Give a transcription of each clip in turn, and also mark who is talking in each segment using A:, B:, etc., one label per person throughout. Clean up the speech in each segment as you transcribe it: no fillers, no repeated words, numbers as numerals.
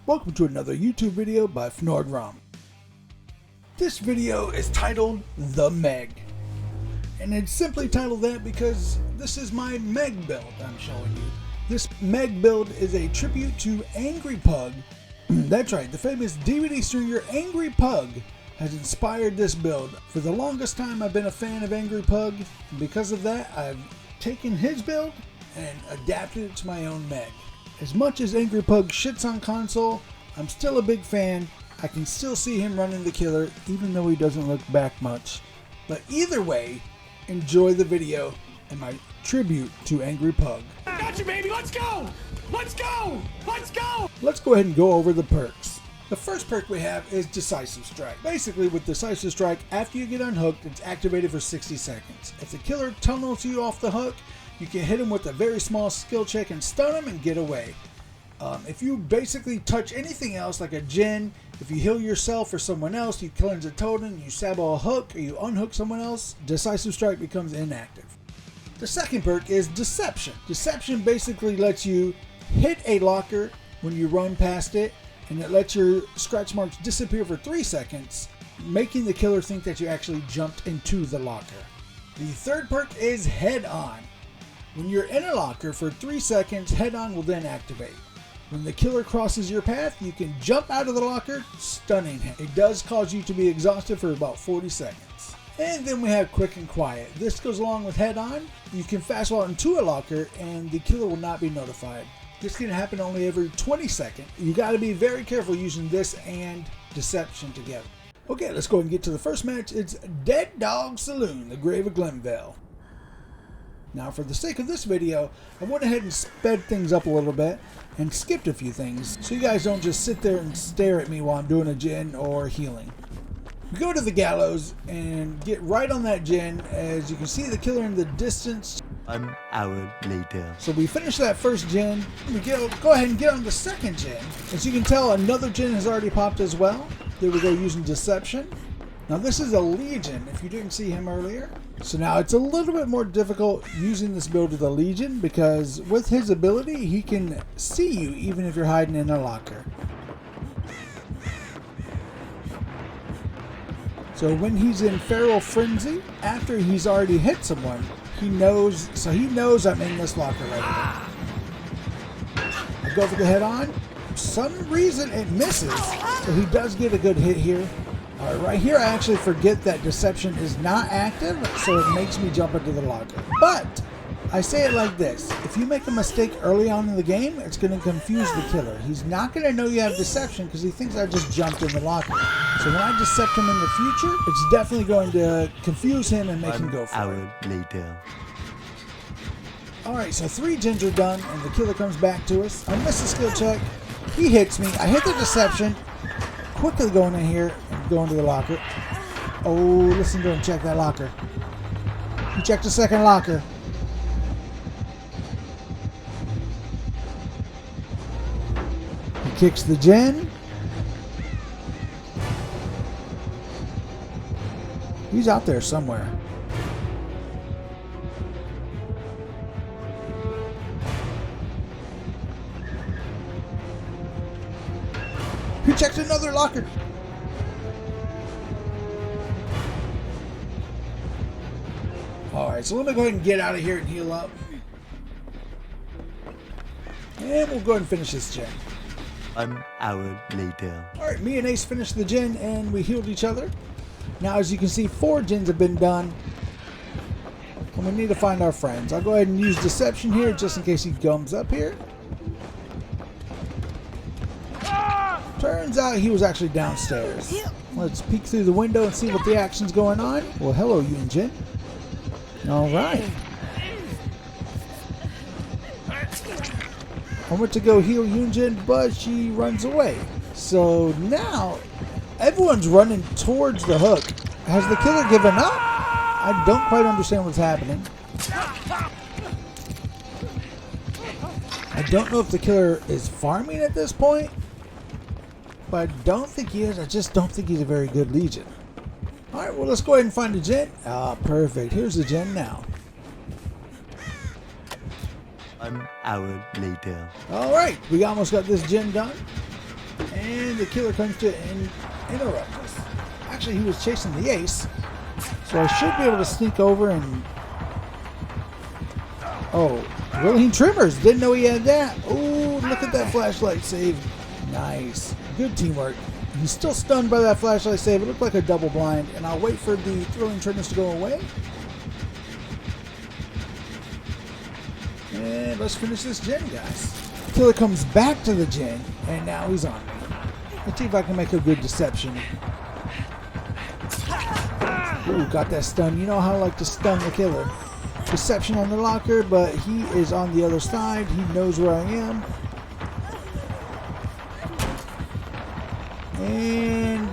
A: Welcome to another YouTube video by FnordROM. This video is titled The MEG. And it's simply titled that because this is my MEG build I'm showing you. This MEG build is a tribute to AngryPug. That's right, the famous DBD stringer AngryPug has inspired this build. For the longest time I've been a fan of AngryPug, and because of that I've taken his build and adapted it to my own MEG. As much as AngryPug shits on console, I'm still a big fan. I can still see him running the killer even though he doesn't look back much. But either way, enjoy the video and my tribute to AngryPug.
B: Gotcha, baby, let's go! Let's go! Let's go!
A: Let's go ahead and go over the perks. The first perk we have is Decisive Strike. Basically, with Decisive Strike, after you get unhooked, it's activated for 60 seconds. If the killer tunnels you off the hook, you can hit him with a very small skill check and stun him and get away. If you basically touch anything else, like a gen, if you heal yourself or someone else, you cleanse a totem, you sabo a hook, or you unhook someone else, Decisive Strike becomes inactive. The second perk is Deception. Deception basically lets you hit a locker when you run past it, and it lets your scratch marks disappear for 3 seconds, making the killer think that you actually jumped into the locker. The third perk is Head On. When you're in a locker for 3 seconds, Head On will then activate. When the killer crosses your path, you can jump out of the locker, stunning him. It does cause you to be exhausted for about 40 seconds. And then we have Quick and Quiet. This goes along with Head On. You can fast walk into a locker and the killer will not be notified. This can happen only every 20 seconds. You got to be very careful using this and Deception together. Okay, let's go ahead and get to the first match. It's Dead Dog Saloon, the Grave of Glenville. Now, for the sake of this video, I went ahead and sped things up a little bit and skipped a few things so you guys don't just sit there and stare at me while I'm doing a gen or healing. We go to the gallows and get right on that gen. As you can see the killer in the distance.
C: 1 hour later.
A: So we finish that first gen. We go ahead and get on the second gen. As you can tell, another gen has already popped as well. There we go, using Deception. Now this is a Legion, if you didn't see him earlier. So now it's a little bit more difficult using this build with a Legion because with his ability, he can see you even if you're hiding in a locker. So when he's in Feral Frenzy, after he's already hit someone, he knows I'm in this locker right now. I go for the Head On. For some reason it misses, so he does get a good hit here. Right here I actually forget that Deception is not active, so it makes me jump into the locker. But I say it like this: if you make a mistake early on in the game, it's going to confuse the killer. He's not going to know you have Deception because he thinks I just jumped in the locker. So when I decept him in the future, it's definitely going to confuse him and make him go for it.
C: 1 hour later.
A: Alright, so 3 gens are done and the killer comes back to us. I miss the skill check. He hits me. I hit the Deception. Quickly going in here and going to the locker. Oh, listen to him check that locker. He checked the second locker. He kicks the gen. He's out there somewhere. He checks another locker. Alright, so let me go ahead and get out of here and heal up. And we'll go ahead and finish this gen.
C: 1 hour later.
A: Alright, me and Ace finished the gen and we healed each other. Now as you can see, 4 gens have been done. And we need to find our friends. I'll go ahead and use Deception here just in case he comes up here. Turns out he was actually downstairs. Let's peek through the window and see what the action's going on. Well, hello, Yunjin. Alright. I went to go heal Yunjin, but she runs away. So now, everyone's running towards the hook. Has the killer given up? I don't quite understand what's happening. I don't know if the killer is farming at this point. But I don't think he is. I just don't think he's a very good Legion. Alright, well, let's go ahead and find a gen. Ah, perfect. Here's the gen now.
C: 1 hour later.
A: Alright, we almost got this gen done. And the killer comes to interrupt us. Actually, he was chasing the ace. So I should be able to sneak over and... Oh, Willing Trimmers. Didn't know he had that. Oh, look at that flashlight save. Nice. Good teamwork. He's still stunned by that flashlight save. It looked like a double blind. And I'll wait for the Thrilling Trimmers to go away. And let's finish this gen, guys. Killer comes back to the gen. And now he's on me. Let's see if I can make a good deception. Ooh, got that stun. You know how I like to stun the killer. Deception on the locker, but he is on the other side. He knows where I am. And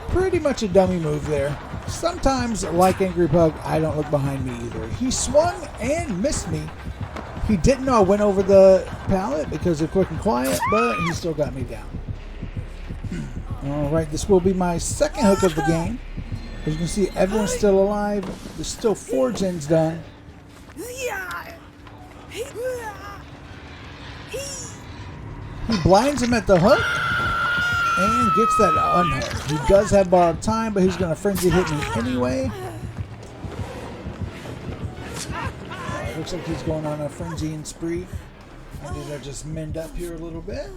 A: pretty much a dummy move there. Sometimes, like AngryPug, I don't look behind me either. He swung and missed me. He didn't know I went over the pallet because of quick and quiet, but he still got me down. Alright, this will be my second hook of the game. As you can see, everyone's still alive. There's still 4 gens done. He blinds him at the hook and gets that unhook. He does have borrowed time, but he's going to frenzy hit me anyway. Looks like he's going on a frenzying spree. I need to just mend up here a little bit.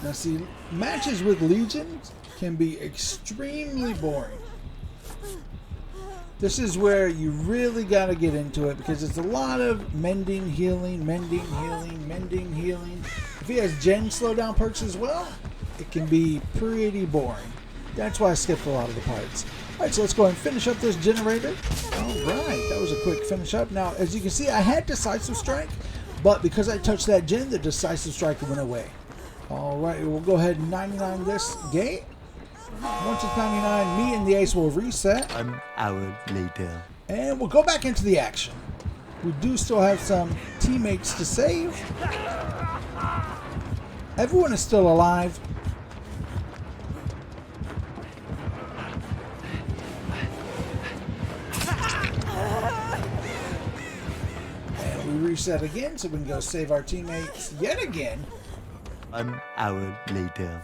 A: Now see, matches with legions can be extremely boring. This is where you really got to get into it because it's a lot of mending, healing, mending, healing, mending, healing. If he has gen slowdown perks as well, it can be pretty boring. That's why I skipped a lot of the parts. Alright, so let's go ahead and finish up this generator. Alright, that was a quick finish up. Now, as you can see, I had Decisive Strike, but because I touched that gen, the Decisive Strike went away. Alright, we'll go ahead and 99 this gate. Once it's 99, me and the ace will reset.
C: An hour later.
A: And we'll go back into the action. We do still have some teammates to save. Everyone is still alive. And we reset again so we can go save our teammates yet again.
C: An hour later.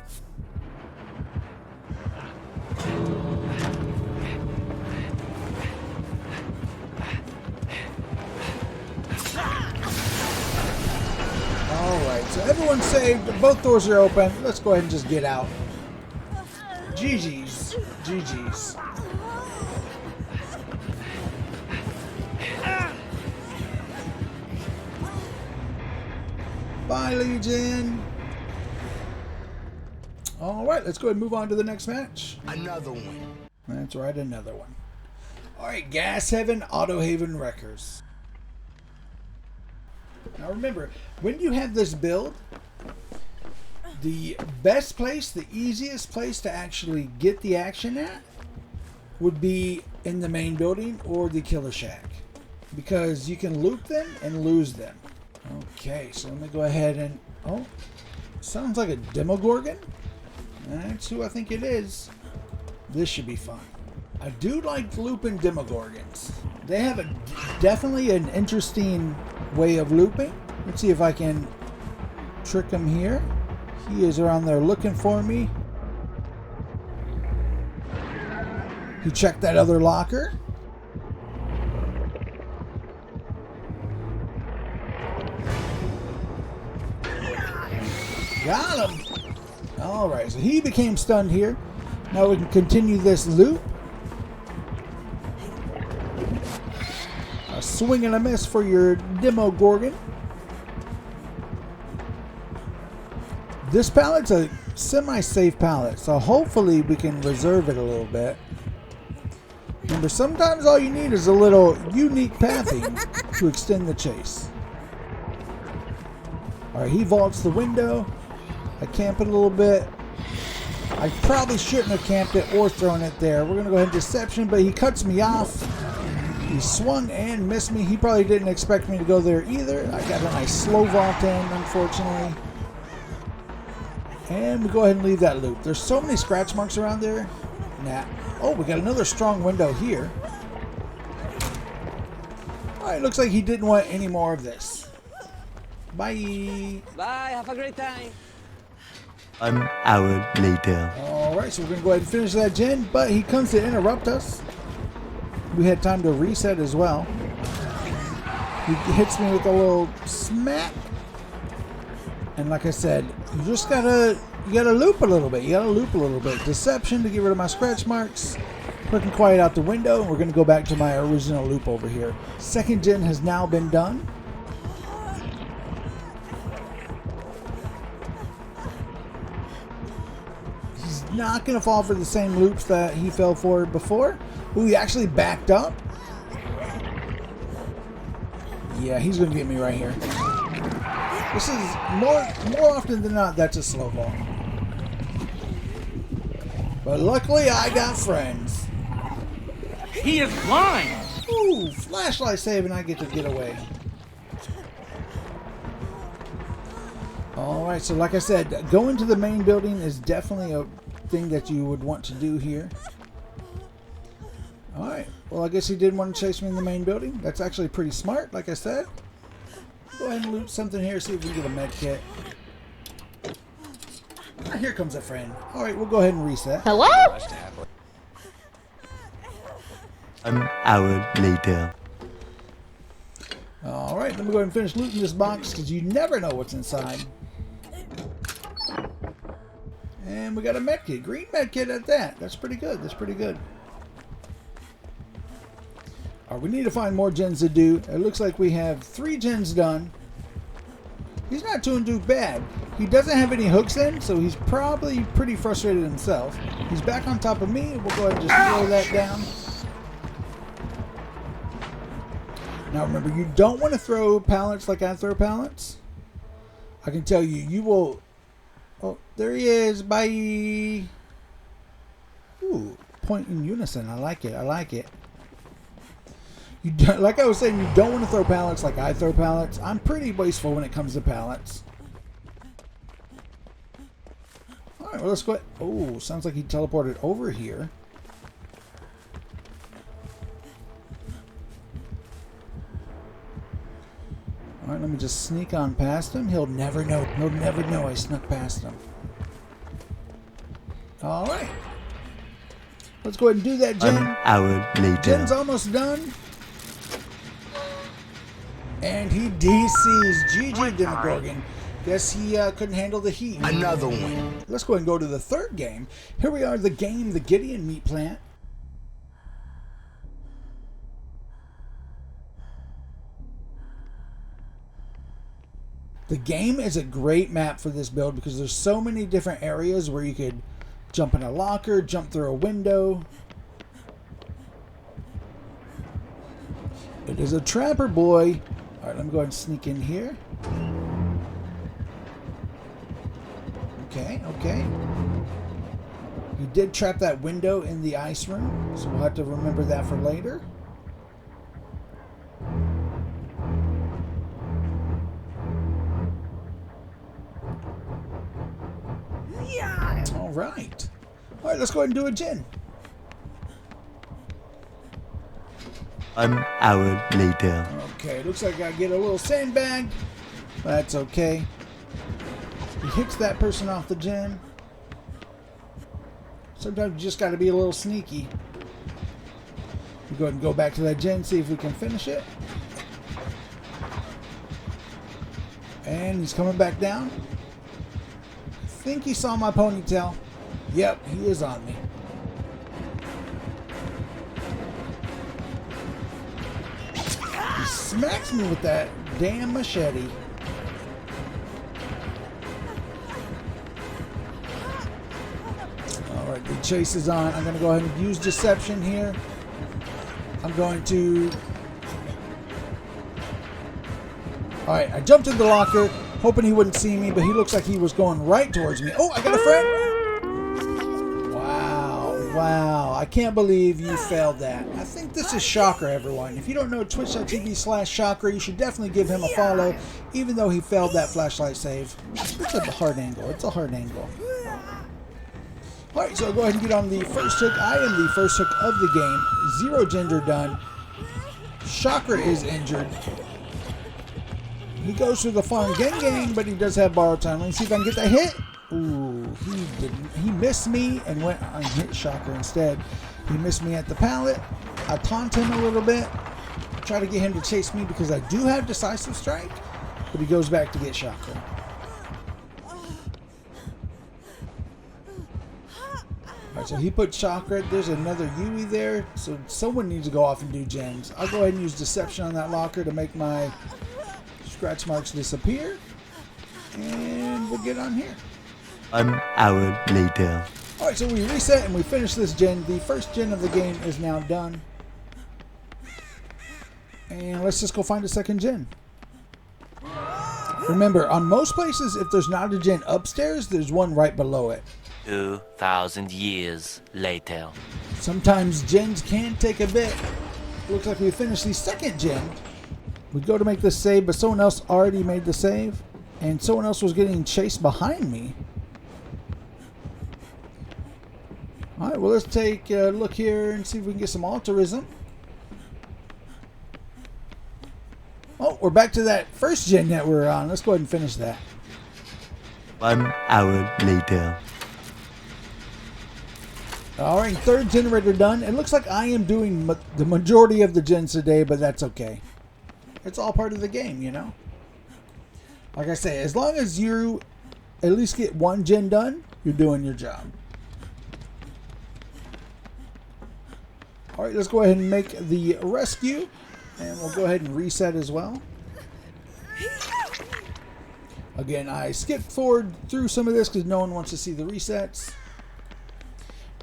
A: Alright, so everyone's saved. Both doors are open. Let's go ahead and just get out. GG's. GG's. Bye, Legion. Alright, let's go ahead and move on to the next match.
B: Another one.
A: That's right, another one. Alright, Gas Heaven, Auto Haven Wreckers. Now remember, when you have this build, the best place, the easiest place to actually get the action at would be in the main building or the Killer Shack. Because you can loop them and lose them. Okay, so let me go ahead and... Oh, sounds like a Demogorgon. That's who I think it is. This should be fun. I do like looping Demogorgons. They have definitely an interesting way of looping. Let's see if I can trick him here. He is around there looking for me. He checked that other locker. Got him. Alright, so he became stunned here. Now we can continue this loop. A swing and a miss for your Demogorgon. This pallet's a semi-safe pallet, so hopefully we can reserve it a little bit. Remember, sometimes all you need is a little unique pathing to extend the chase. Alright, he vaults the window. I camp it a little bit. I probably shouldn't have camped it or thrown it there. We're going to go ahead and deception, but he cuts me off. He swung and missed me. He probably didn't expect me to go there either. I got a nice slow vault in, unfortunately. And we go ahead and leave that loop. There's so many scratch marks around there. Nah. Oh, we got another strong window here. Alright, looks like he didn't want any more of this. Bye.
D: Bye, have a great time.
C: 1 hour later.
A: Alright, so we're going to go ahead and finish that gen, but he comes to interrupt us. We had time to reset as well. He hits me with a little smack. And like I said, you just gotta loop a little bit. You gotta loop a little bit. Deception to get rid of my scratch marks. Quick and quiet out the window, and we're going to go back to my original loop over here. Second gen has now been done. He's not going to fall for the same loops that he fell for before. Ooh, he actually backed up. Yeah, he's going to get me right here. This is more often than not, that's a slow ball. But luckily, I got friends.
B: He is blind.
A: Ooh, flashlight save, and I get to get away. Alright, so like I said, going to the main building is definitely a thing that you would want to do here. Alright, well I guess he did want to chase me in the main building. That's actually pretty smart, like I said. Go ahead and loot something here, see if we can get a med kit. Ah, here comes a friend. Alright, we'll go ahead and reset.
E: Hello?
C: 1 hour later.
A: Alright, let me go ahead and finish looting this box because you never know what's inside. And we got a med kit. Green med kit at that. That's pretty good. That's pretty good. Alright, we need to find more gens to do. It looks like we have 3 gens done. He's not doing too bad. He doesn't have any hooks in, so he's probably pretty frustrated himself. He's back on top of me. We'll go ahead and just throw that down. Now remember, you don't want to throw pallets like I throw pallets. I can tell you, you will... Oh, there he is. Bye. Ooh, point in unison. I like it. I like it. You don't, like I was saying, you don't want to throw pallets like I throw pallets. I'm pretty wasteful when it comes to pallets. Alright, well, let's go. Oh, sounds like he teleported over here. Alright, let me just sneak on past him. He'll never know. He'll never know I snuck past him. Alright. Let's go ahead and do that, Jen.
C: 1 hour later.
A: Jen's almost done. And he DCs. GG, Demogorgon. Guess he couldn't handle the heat.
B: Another one.
A: Let's go ahead and go to the third game. Here we are, the game, the Gideon Meat Plant. The game is a great map for this build because there's so many different areas where you could jump in a locker, jump through a window. It is a trapper boy. Alright, let me go ahead and sneak in here. Okay, okay. He did trap that window in the ice room, so we'll have to remember that for later. Alright. Alright, let's go ahead and do a gen.
C: 1 hour later.
A: Okay, looks like I get a little sandbag. That's okay. He hits that person off the gen. Sometimes you just got to be a little sneaky. We go ahead and go back to that gen, see if we can finish it. And he's coming back down. I think he saw my ponytail. Yep, he is on me. He smacks me with that damn machete. Alright, the chase is on. I'm going to go ahead and use deception here. I'm going to... Alright, I jumped in the locker, hoping he wouldn't see me, but he looks like he was going right towards me. Oh, I got a friend! Wow, wow. I can't believe you failed that. I think this is Shocker, everyone. If you don't know twitch.tv/Shocker, you should definitely give him a follow, even though he failed that flashlight save. It's a hard angle. It's a hard angle. Alright, so I'll go ahead and get on the first hook. I am the first hook of the game. 0 gender done. Shocker is injured. He goes through the farm gang, but he does have borrowed time. Let me see if I can get that hit. Ooh, he didn't. He missed me and went on hit Shocker instead. He missed me at the pallet. I taunt him a little bit. Try to get him to chase me because I do have Decisive Strike, but he goes back to get Shocker. Alright, so he put Chakra. There's another Yui there, so someone needs to go off and do gens. I'll go ahead and use Deception on that locker to make my scratch marks disappear. And we'll get on here.
C: 1 hour later.
A: Alright, so we reset and we finish this gen. The first gen of the game is now done. And let's just go find a second gen. Remember, on most places, if there's not a gen upstairs, there's one right below it.
D: 2,000 years later.
A: Sometimes gens can take a bit. Looks like we finished the second gen. We go to make this save, but someone else already made the save. And someone else was getting chased behind me. Alright, well, let's take a look here and see if we can get some altruism. Oh, we're back to that first gen that we were on. Let's go ahead and finish that.
C: 1 hour later.
A: Alright, third generator done. It looks like I am doing the majority of the gens today, but that's okay. It's all part of the game, you know? Like I say, as long as you at least get one gen done, you're doing your job. Alright, let's go ahead and make the rescue. And we'll go ahead and reset as well. Again, I skipped forward through some of this because no one wants to see the resets.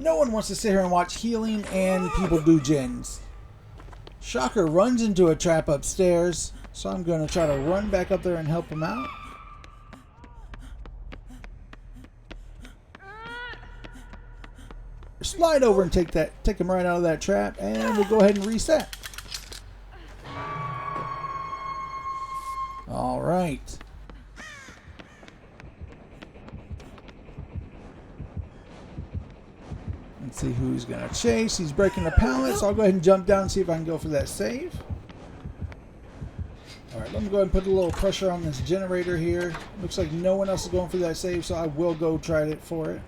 A: No one wants to sit here and watch healing and people do gens. Shocker runs into a trap upstairs, so I'm going to try to run back up there and help him out. Slide over and take him right out of that trap, and we'll go ahead and reset. All right. Let's see who he's going to chase. He's breaking the pallet, so I'll go ahead and jump down and see if I can go for that save. All right, let me go ahead and put a little pressure on this generator here. Looks like no one else is going for that save, so I will go try it for it.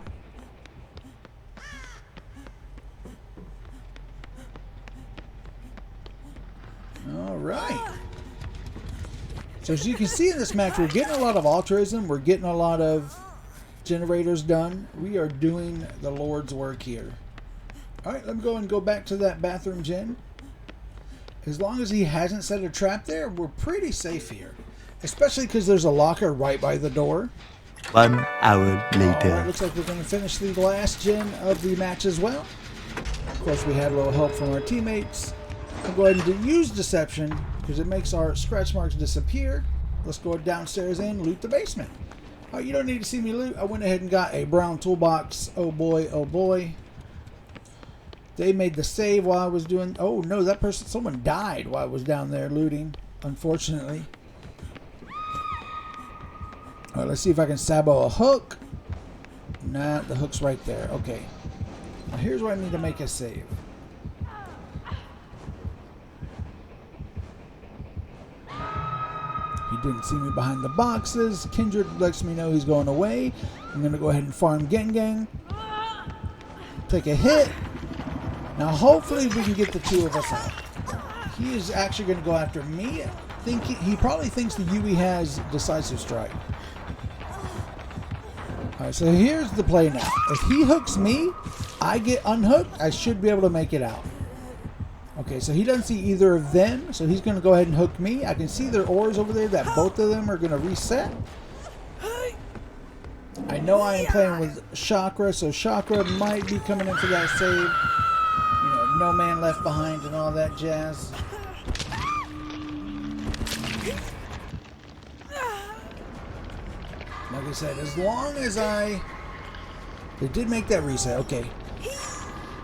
A: All right. So as you can see in this match, we're getting a lot of altruism. We're getting a lot of generators done. We are doing the Lord's work here. Alright, let me go and go back to that bathroom gen. As long as he hasn't set a trap there, we're pretty safe here. Especially because there's a locker right by the door.
C: 1 hour later.
A: Alright, looks like we're going to finish the last gen of the match as well. Of course, we had a little help from our teammates. I'll go ahead and use Deception because it makes our scratch marks disappear. Let's go downstairs and loot the basement. Oh, you don't need to see me loot. I went ahead and got a brown toolbox. Oh boy, oh boy. They made the save while I was doing... Oh no, that person... Someone died while I was down there looting, unfortunately. Alright, let's see if I can sabo a hook. Nah, the hook's right there. Okay. Now here's where I need to make a save. He didn't see me behind the boxes. Kindred lets me know he's going away. I'm going to go ahead and farm Gang. Take a hit. Now hopefully we can get the two of us out. He is actually going to go after me. He probably thinks the Yui has Decisive Strike. Alright, so here's the play now. If he hooks me, I get unhooked. I should be able to make it out. Okay, so he doesn't see either of them, so he's going to go ahead and hook me. I can see their ores over there that both of them are going to reset. I know I am playing with Chakra, so Chakra might be coming in for that save. You know, no man left behind and all that jazz. Like I said, as long as they did make that reset, okay.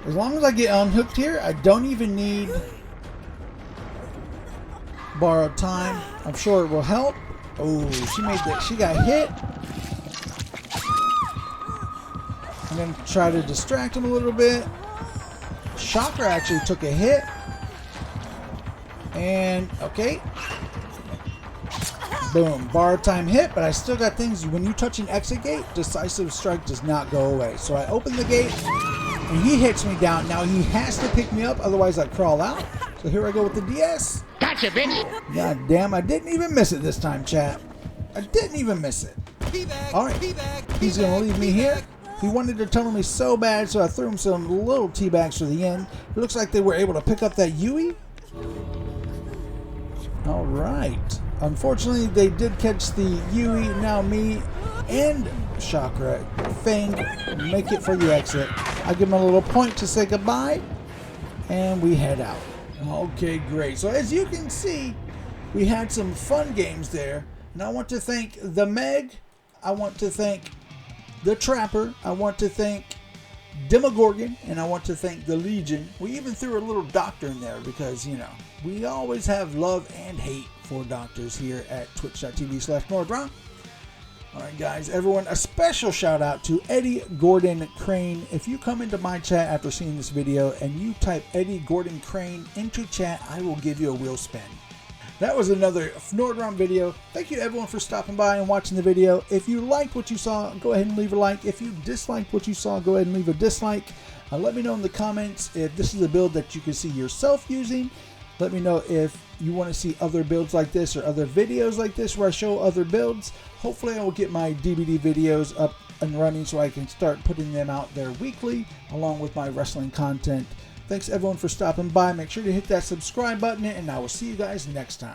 A: As long as I get unhooked here, I don't even need borrowed time. I'm sure it will help. Oh, she got hit. I'm going to try to distract him a little bit. Chakra actually took a hit. And, okay. Boom. Bar time hit, but I still got things. When you touch an exit gate, Decisive Strike does not go away. So I open the gate, and he hits me down. Now he has to pick me up, otherwise I crawl out. So here I go with the DS.
B: Gotcha, bitch.
A: God damn, I didn't even miss it this time, chat. I didn't even miss it. Alright, he's going to leave me here. He wanted to tunnel me so bad, so I threw him some little teabags for the end. It looks like they were able to pick up that Yui. Alright. Unfortunately, they did catch the Yui. Now me and Chakra, Fang, make it for the exit. I give him a little point to say goodbye, and we head out. Okay, great. So as you can see, we had some fun games there. And I want to thank the MEG. I want to thank the Trapper. I want to thank Demogorgon. And I want to thank the Legion. We even threw a little doctor in there because, you know, we always have love and hate for doctors here at twitch.tv/NordRon. Alright guys, everyone, a special shout out to Eddie Gordon Crane. If you come into my chat after seeing this video and you type Eddie Gordon Crane into chat, I will give you a wheel spin. That was another NordRon video. Thank you everyone for stopping by and watching the video. If you liked what you saw, go ahead and leave a like. If you disliked what you saw, go ahead and leave a dislike. Let me know in the comments if this is a build that you can see yourself using. Let me know if you want to see other builds like this or other videos like this where I show other builds. Hopefully I will get my DBD videos up and running so I can start putting them out there weekly along with my wrestling content. Thanks everyone for stopping by. Make sure to hit that subscribe button and I will see you guys next time.